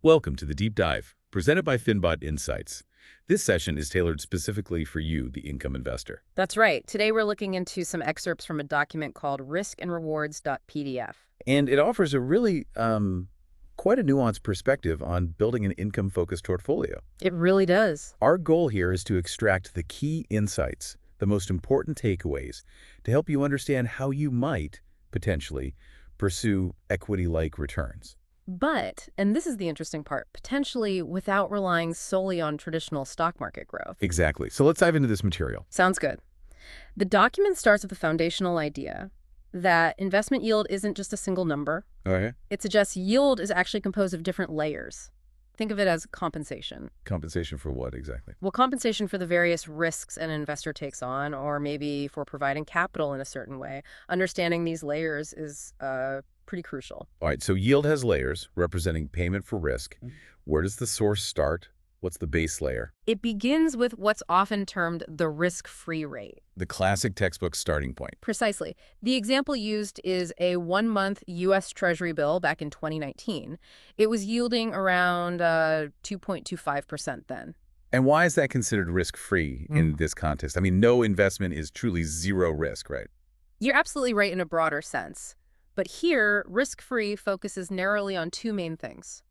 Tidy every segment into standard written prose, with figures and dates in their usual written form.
Welcome to the Deep Dive, presented by Finbot Insights. This session is tailored specifically for you, the income investor. That's right. Today we're looking into some excerpts from a document called riskandrewards.pdf. And it offers a really, quite a nuanced perspective on building an income-focused portfolio. It really does. Our goal here is to extract the key insights, the most important takeaways, to help you understand how you might, potentially, pursue equity-like returns. But, and this is the interesting part, potentially without relying solely on traditional stock market growth. Exactly. So let's dive into this material. Sounds good. The document starts with the foundational idea that investment yield isn't just a single number. Okay. It suggests yield is actually composed of different layers. Think of it as compensation. Compensation for what exactly? Well, compensation for the various risks an investor takes on, or maybe for providing capital in a certain way. Understanding these layers is pretty crucial. All right, so yield has layers representing payment for risk. Where does the source start? What's the base layer? It begins with what's often termed the risk-free rate. The classic textbook starting point. Precisely. The example used is a one-month US Treasury bill back in 2019. It was yielding around 2.25% then. And why is that considered risk-free in this context? I mean, no investment is truly zero risk, right? You're absolutely right in a broader sense. But here, risk-free focuses narrowly on two main things: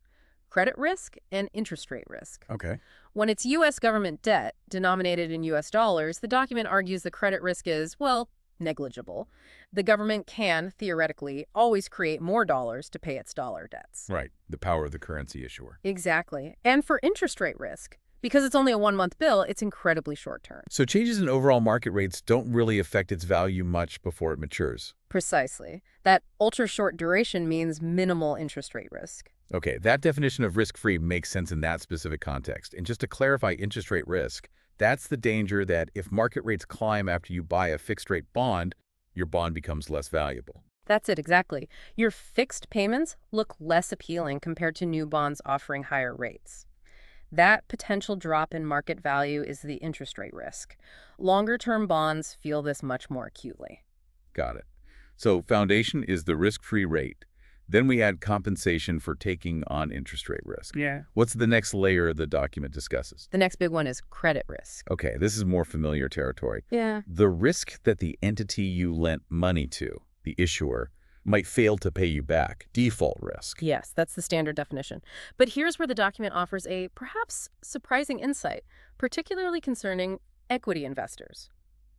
credit risk and interest rate risk. Okay. When it's U.S. government debt denominated in U.S. dollars, the document argues the credit risk is, well, negligible. The government can, theoretically, always create more dollars to pay its dollar debts. Right, the power of the currency issuer. Exactly. And for interest rate risk, because it's only a one-month bill, it's incredibly short-term. So changes in overall market rates don't really affect its value much before it matures. Precisely. That ultra-short duration means minimal interest rate risk. Okay, that definition of risk-free makes sense in that specific context. And just to clarify interest rate risk, that's the danger that if market rates climb after you buy a fixed-rate bond, your bond becomes less valuable. That's it, exactly. Your fixed payments look less appealing compared to new bonds offering higher rates. That potential drop in market value is the interest rate risk. Longer-term bonds feel this much more acutely. Got it. So foundation is the risk-free rate. Then we add compensation for taking on interest rate risk. Yeah. What's the next layer the document discusses? The next big one is credit risk. Okay, this is more familiar territory. Yeah. The risk that the entity you lent money to, the issuer, might fail to pay you back, default risk. Yes, that's the standard definition. But here's where the document offers a perhaps surprising insight, particularly concerning equity investors.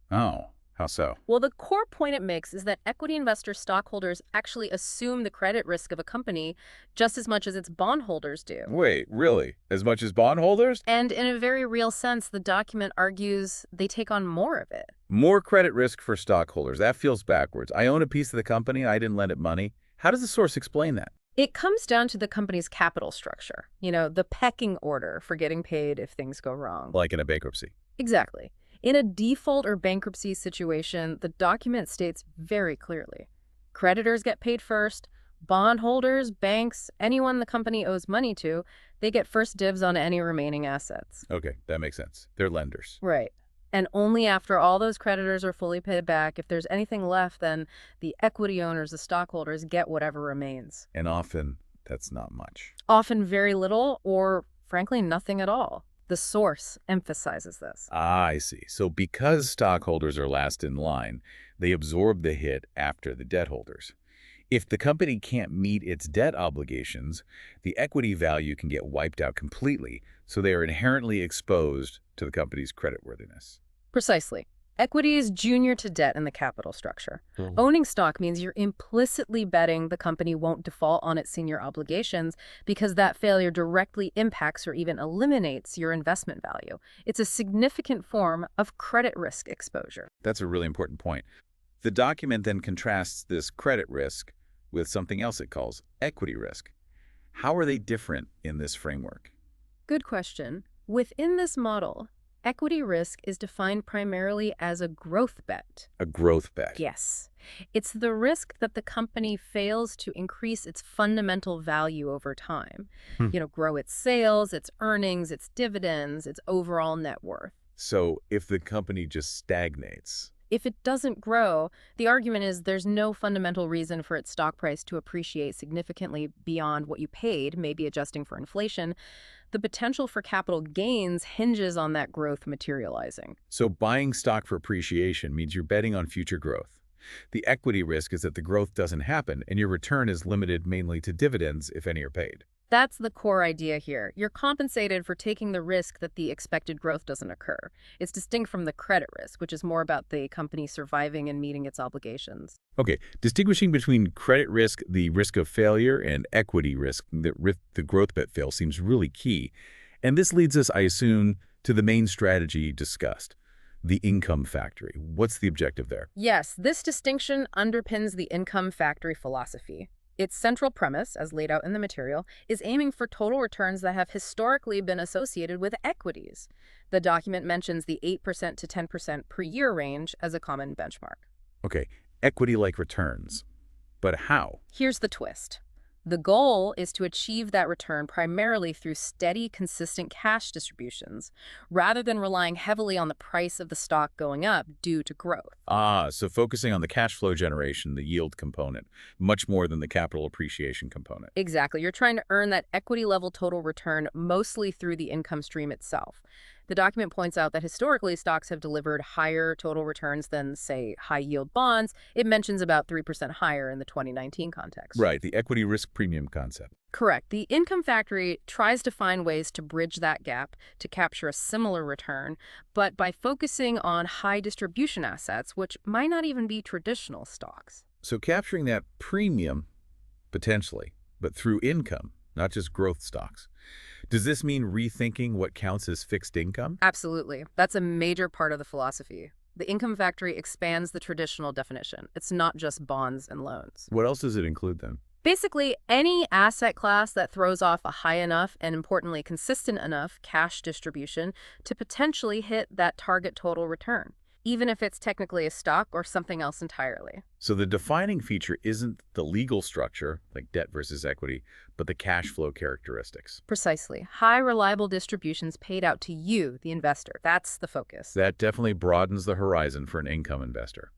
Oh, how so? Well, the core point it makes is that equity investor stockholders actually assume the credit risk of a company just as much as its bondholders do. Wait, really? As much as bondholders? And in a very real sense, the document argues they take on more of it. More credit risk for stockholders. That feels backwards. I own a piece of the company. I didn't lend it money. How does the source explain that? It comes down to the company's capital structure, the pecking order for getting paid if things go wrong. Like in a bankruptcy. Exactly. In a default or bankruptcy situation, the document states very clearly, creditors get paid first, bondholders, banks, anyone the company owes money to, they get first dibs on any remaining assets. Okay, that makes sense. They're lenders. Right. And only after all those creditors are fully paid back, if there's anything left, then the equity owners, the stockholders, get whatever remains. And often, that's not much. Often very little or, frankly, nothing at all. The source emphasizes this. Ah, I see. So because stockholders are last in line, they absorb the hit after the debt holders. If the company can't meet its debt obligations, the equity value can get wiped out completely, so they are inherently exposed to the company's creditworthiness. Precisely. Equity is junior to debt in the capital structure. Owning stock means you're implicitly betting the company won't default on its senior obligations because that failure directly impacts or even eliminates your investment value. It's a significant form of credit risk exposure. That's a really important point. The document then contrasts this credit risk with something else it calls equity risk. How are they different in this framework? Good question. Within this model, equity risk is defined primarily as a growth bet. A growth bet. Yes. It's the risk that the company fails to increase its fundamental value over time. Grow its sales, its earnings, its dividends, its overall net worth. So if the company just stagnates, If it doesn't grow, the argument is there's no fundamental reason for its stock price to appreciate significantly beyond what you paid, maybe adjusting for inflation. The potential for capital gains hinges on that growth materializing. So buying stock for appreciation means you're betting on future growth. The equity risk is that the growth doesn't happen and your return is limited mainly to dividends, if any are paid. That's the core idea here. You're compensated for taking the risk that the expected growth doesn't occur. It's distinct from the credit risk, which is more about the company surviving and meeting its obligations. Okay, distinguishing between credit risk, the risk of failure, and equity risk, the growth bet fail, seems really key. And this leads us, I assume, to the main strategy discussed, the income factory. What's the objective there? Yes, this distinction underpins the income factory philosophy. Its central premise, as laid out in the material, is aiming for total returns that have historically been associated with equities. The document mentions the 8% to 10% per year range as a common benchmark. Okay, equity-like returns. But how? Here's the twist. The goal is to achieve that return primarily through steady, consistent cash distributions, rather than relying heavily on the price of the stock going up due to growth. So focusing on the cash flow generation, the yield component, much more than the capital appreciation component. Exactly. You're trying to earn that equity-level total return mostly through the income stream itself. The document points out that historically stocks have delivered higher total returns than, say, high-yield bonds. It mentions about 3% higher in the 2019 context. Right, the equity risk premium concept. Correct. The income factory tries to find ways to bridge that gap to capture a similar return, but by focusing on high distribution assets, which might not even be traditional stocks. So capturing that premium, potentially, but through income, not just growth stocks. Does this mean rethinking what counts as fixed income? Absolutely. That's a major part of the philosophy. The income factory expands the traditional definition. It's not just bonds and loans. What else does it include then? Basically, any asset class that throws off a high enough and, importantly, consistent enough cash distribution to potentially hit that target total return, even if it's technically a stock or something else entirely. So the defining feature isn't the legal structure, like debt versus equity, but the cash flow characteristics. Precisely. High, reliable distributions paid out to you, the investor. That's the focus. That definitely broadens the horizon for an income investor.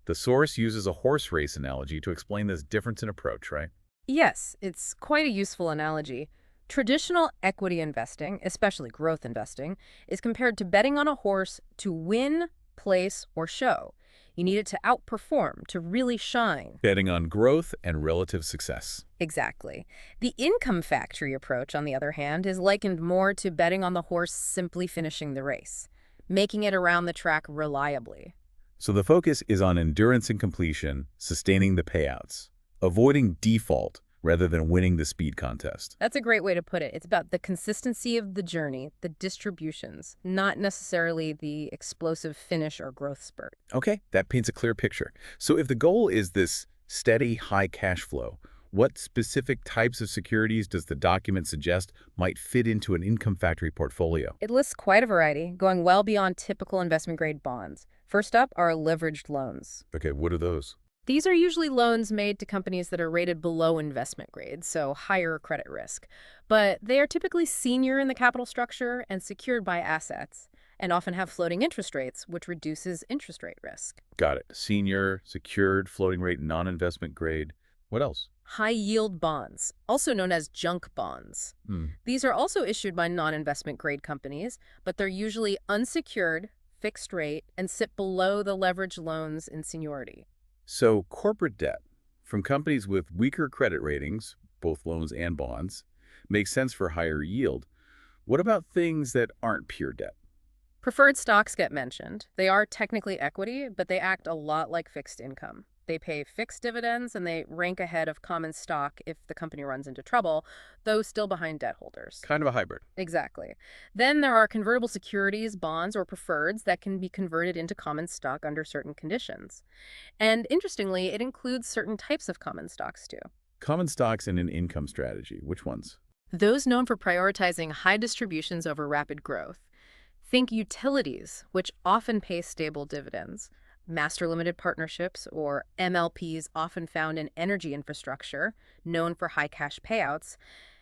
The source uses a horse race analogy to explain this difference in approach, right? Yes, it's quite a useful analogy. Traditional equity investing, especially growth investing, is compared to betting on a horse to win, place, or show. You need it to outperform, to really shine. Betting on growth and relative success. Exactly. The income factory approach, on the other hand, is likened more to betting on the horse simply finishing the race, making it around the track reliably. So the focus is on endurance and completion, sustaining the payouts, avoiding default rather than winning the speed contest. That's a great way to put it. It's about the consistency of the journey, the distributions, not necessarily the explosive finish or growth spurt. Okay, that paints a clear picture. So if the goal is this steady, high cash flow, what specific types of securities does the document suggest might fit into an income factory portfolio? It lists quite a variety, going well beyond typical investment-grade bonds. First up are leveraged loans. Okay, what are those? These are usually loans made to companies that are rated below investment grade, so higher credit risk. But they are typically senior in the capital structure and secured by assets, and often have floating interest rates, which reduces interest rate risk. Got it. Senior, secured, floating rate, non-investment grade. What else? High-yield bonds, also known as junk bonds. These are also issued by non-investment grade companies, but they're usually unsecured, fixed rate, and sit below the leveraged loans in seniority. So corporate debt from companies with weaker credit ratings, both loans and bonds, makes sense for higher yield. What about things that aren't pure debt? Preferred stocks get mentioned. They are technically equity, but they act a lot like fixed income. They pay fixed dividends, and they rank ahead of common stock if the company runs into trouble, though still behind debt holders. Kind of a hybrid. Exactly. Then there are convertible securities, bonds, or preferreds that can be converted into common stock under certain conditions. And interestingly, it includes certain types of common stocks, too. Common stocks in an income strategy. Which ones? Those known for prioritizing high distributions over rapid growth. Think utilities, which often pay stable dividends. Master limited partnerships, or MLPs, often found in energy infrastructure, known for high cash payouts.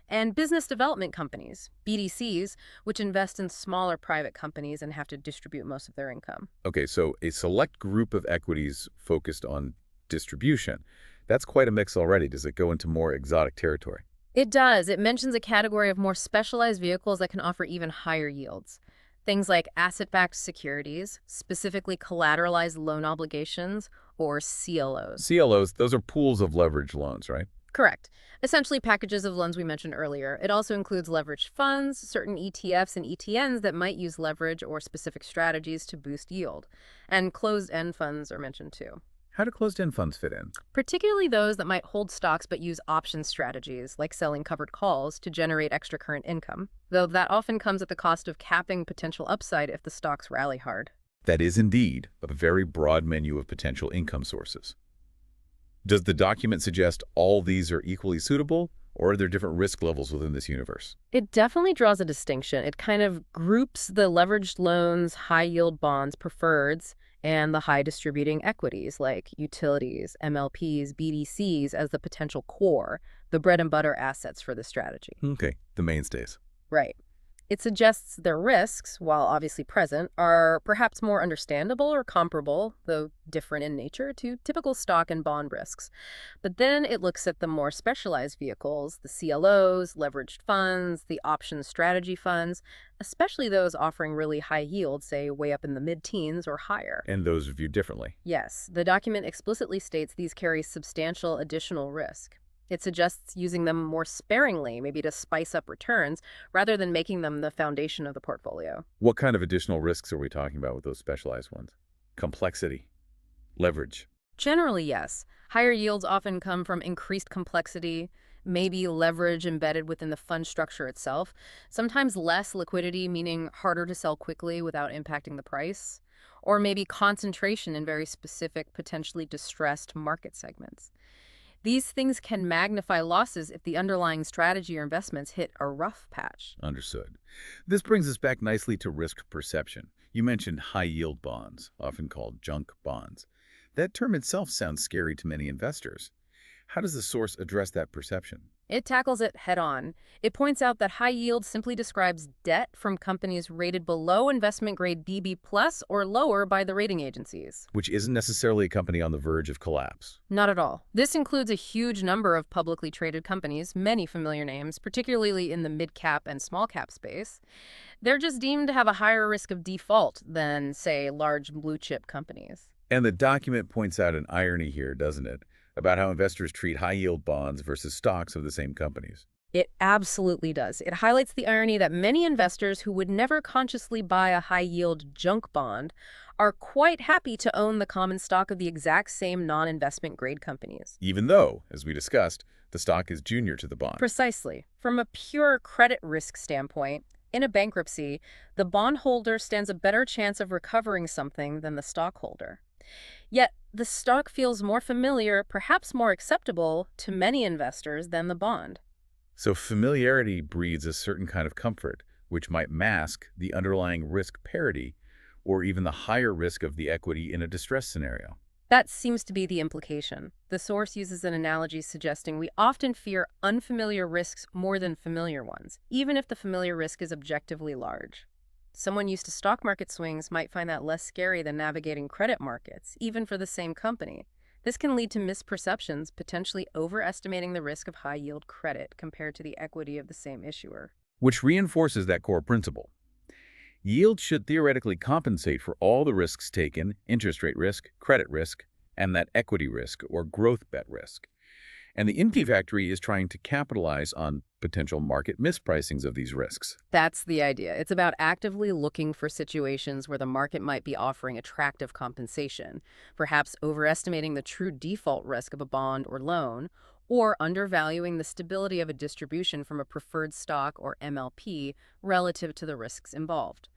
And business development companies, BDCs, which invest in smaller private companies and have to distribute most of their income. Okay, so a select group of equities focused on distribution. That's quite a mix already. Does it go into more exotic territory? It does. It mentions a category of more specialized vehicles that can offer even higher yields. Things like asset-backed securities, specifically collateralized loan obligations, or CLOs. CLOs, those are pools of leverage loans, right? Correct. Essentially packages of loans we mentioned earlier. It also includes leveraged funds, certain ETFs and ETNs that might use leverage or specific strategies to boost yield. And closed-end funds are mentioned too. How do closed-end funds fit in? Particularly those that might hold stocks but use option strategies, like selling covered calls to generate extra current income, though that often comes at the cost of capping potential upside if the stocks rally hard. That is indeed a very broad menu of potential income sources. Does the document suggest all these are equally suitable, or are there different risk levels within this universe? It definitely draws a distinction. It kind of groups the leveraged loans, high-yield bonds, preferreds, and the high-distributing equities like utilities, MLPs, BDCs as the potential core, the bread-and-butter assets for the strategy. Okay, the mainstays. Right. It suggests their risks, while obviously present, are perhaps more understandable or comparable, though different in nature, to typical stock and bond risks. But then it looks at the more specialized vehicles, the CLOs, leveraged funds, the option strategy funds, especially those offering really high yields, say way up in the mid-teens or higher. And those are viewed differently. Yes, the document explicitly states these carry substantial additional risk. It suggests using them more sparingly, maybe to spice up returns, rather than making them the foundation of the portfolio. What kind of additional risks are we talking about with those specialized ones? Complexity, leverage. Generally, yes. Higher yields often come from increased complexity, maybe leverage embedded within the fund structure itself. Sometimes less liquidity, meaning harder to sell quickly without impacting the price. Or maybe concentration in very specific, potentially distressed market segments. These things can magnify losses if the underlying strategy or investments hit a rough patch. Understood. This brings us back nicely to risk perception. You mentioned high-yield bonds, often called junk bonds. That term itself sounds scary to many investors. How does the source address that perception? It tackles it head-on. It points out that high yield simply describes debt from companies rated below investment grade BB+ or lower by the rating agencies. Which isn't necessarily a company on the verge of collapse. Not at all. This includes a huge number of publicly traded companies, many familiar names, particularly in the mid-cap and small-cap space. They're just deemed to have a higher risk of default than, say, large blue-chip companies. And the document points out an irony here, doesn't it? About how investors treat high-yield bonds versus stocks of the same companies. It absolutely does. It highlights the irony that many investors who would never consciously buy a high-yield junk bond are quite happy to own the common stock of the exact same non-investment grade companies. Even though, as we discussed, the stock is junior to the bond. Precisely. From a pure credit risk standpoint, in a bankruptcy, the bondholder stands a better chance of recovering something than the stockholder. Yet, the stock feels more familiar, perhaps more acceptable, to many investors than the bond. So familiarity breeds a certain kind of comfort, which might mask the underlying risk parity or even the higher risk of the equity in a distress scenario. That seems to be the implication. The source uses an analogy suggesting we often fear unfamiliar risks more than familiar ones, even if the familiar risk is objectively large. Someone used to stock market swings might find that less scary than navigating credit markets, even for the same company. This can lead to misperceptions, potentially overestimating the risk of high-yield credit compared to the equity of the same issuer. Which reinforces that core principle. Yield should theoretically compensate for all the risks taken, interest rate risk, credit risk, and that equity risk or growth bet risk. And the NP factory is trying to capitalize on potential market mispricings of these risks. That's the idea. It's about actively looking for situations where the market might be offering attractive compensation, perhaps overestimating the true default risk of a bond or loan, or undervaluing the stability of a distribution from a preferred stock or MLP relative to the risks involved.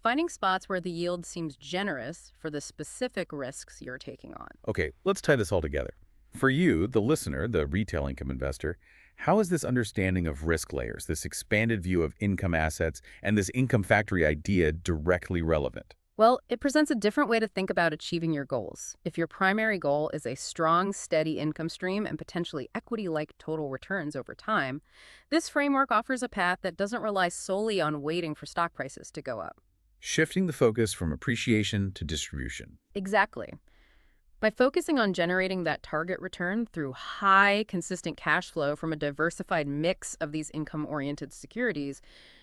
Finding spots where the yield seems generous for the specific risks you're taking on. Okay, let's tie this all together. For you, the listener, the retail income investor, how is this understanding of risk layers, this expanded view of income assets, and this income factory idea directly relevant? Well, it presents a different way to think about achieving your goals. If your primary goal is a strong, steady income stream and potentially equity-like total returns over time, this framework offers a path that doesn't rely solely on waiting for stock prices to go up. Shifting the focus from appreciation to distribution. Exactly. By focusing on generating that target return through high, consistent cash flow from a diversified mix of these income-oriented securities,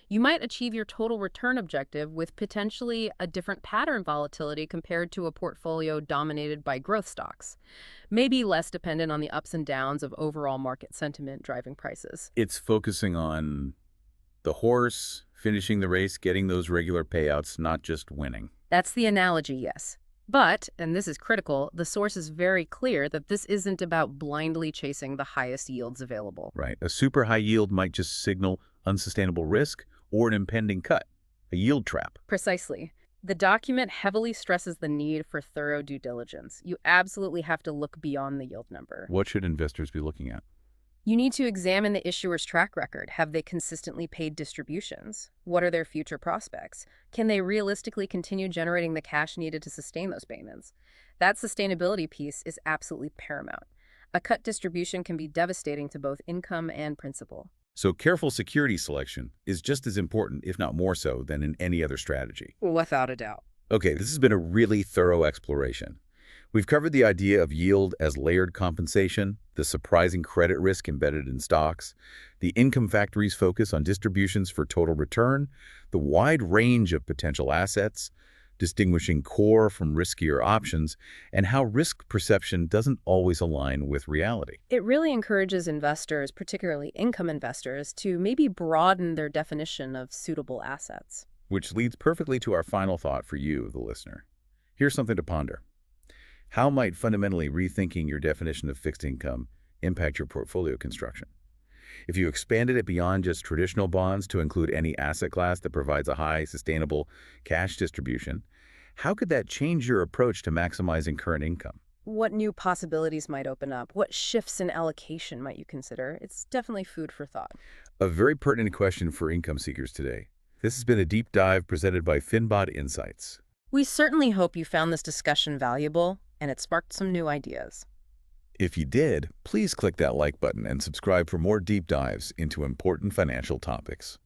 you might achieve your total return objective with potentially a different pattern volatility compared to a portfolio dominated by growth stocks, maybe less dependent on the ups and downs of overall market sentiment driving prices. It's focusing on the horse, finishing the race, getting those regular payouts, not just winning. That's the analogy, yes. But, and this is critical, the source is very clear that this isn't about blindly chasing the highest yields available. Right. A super high yield might just signal unsustainable risk or an impending cut, a yield trap. Precisely. The document heavily stresses the need for thorough due diligence. You absolutely have to look beyond the yield number. What should investors be looking at? You need to examine the issuer's track record. Have they consistently paid distributions? What are their future prospects? Can they realistically continue generating the cash needed to sustain those payments? That sustainability piece is absolutely paramount. A cut distribution can be devastating to both income and principal. So careful security selection is just as important, if not more so, than in any other strategy. Without a doubt. Okay, this has been a really thorough exploration. We've covered the idea of yield as layered compensation, the surprising credit risk embedded in stocks, the income factory's focus on distributions for total return, the wide range of potential assets, distinguishing core from riskier options, and how risk perception doesn't always align with reality. It really encourages investors, particularly income investors, to maybe broaden their definition of suitable assets. Which leads perfectly to our final thought for you, the listener. Here's something to ponder. How might fundamentally rethinking your definition of fixed income impact your portfolio construction? If you expanded it beyond just traditional bonds to include any asset class that provides a high, sustainable cash distribution, how could that change your approach to maximizing current income? What new possibilities might open up? What shifts in allocation might you consider? It's definitely food for thought. A very pertinent question for income seekers today. This has been a deep dive presented by Finbot Insights. We certainly hope you found this discussion valuable and it sparked some new ideas. If you did, please click that like button and subscribe for more deep dives into important financial topics.